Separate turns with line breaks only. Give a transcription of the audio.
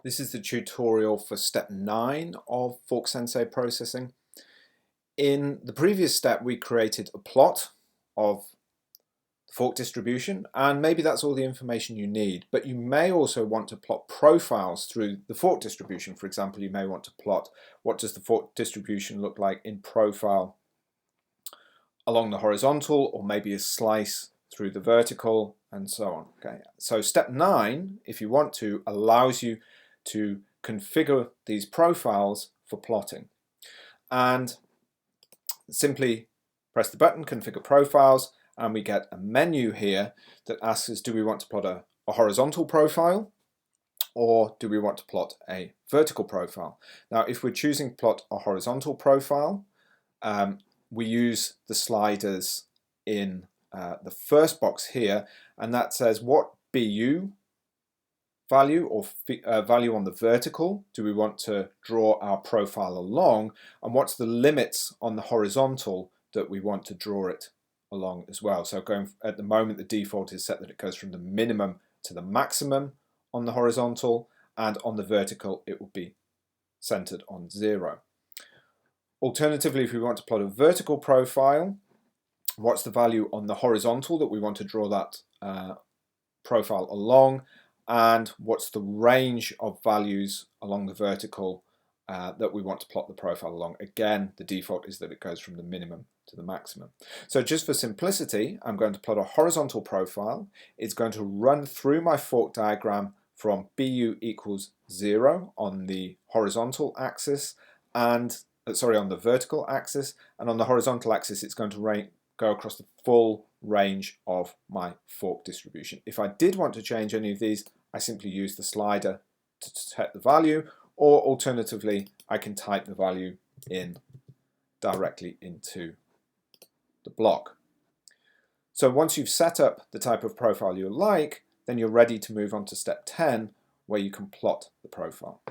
This is the tutorial for step 9 of FORCsensei processing. In the previous step we created a plot of the fork distribution, and maybe that's all the information you need, but you may also want to plot profiles through the fork distribution. For example, you may want to plot what does the fork distribution look like in profile along the horizontal, or maybe a slice through the vertical, and so on. Okay, so step 9, if you want to, allows you to configure these profiles for plotting, and simply press the button configure profiles, and we get a menu here that asks us, do we want to plot a horizontal profile or do we want to plot a vertical profile? Now if we're choosing to plot a horizontal profile, we use the sliders in the first box here, and that says what BU value or value on the vertical do we want to draw our profile along, and what's the limits on the horizontal that we want to draw it along as well. So at the moment the default is set that it goes from the minimum to the maximum on the horizontal, and on the vertical it will be centered on 0. Alternatively, if we want to plot a vertical profile, what's the value on the horizontal that we want to draw that profile along, and what's the range of values along the vertical that we want to plot the profile along. Again, the default is that it goes from the minimum to the maximum. So just for simplicity, I'm going to plot a horizontal profile. It's going to run through my fork diagram from BU equals 0 on the horizontal axis, and on the vertical axis, and on the horizontal axis it's going to go across the full range of my fork distribution. If I did want to change any of these, I simply use the slider to set the value, or alternatively I can type the value in directly into the block. So once you've set up the type of profile you like, then you're ready to move on to step 10, where you can plot the profile.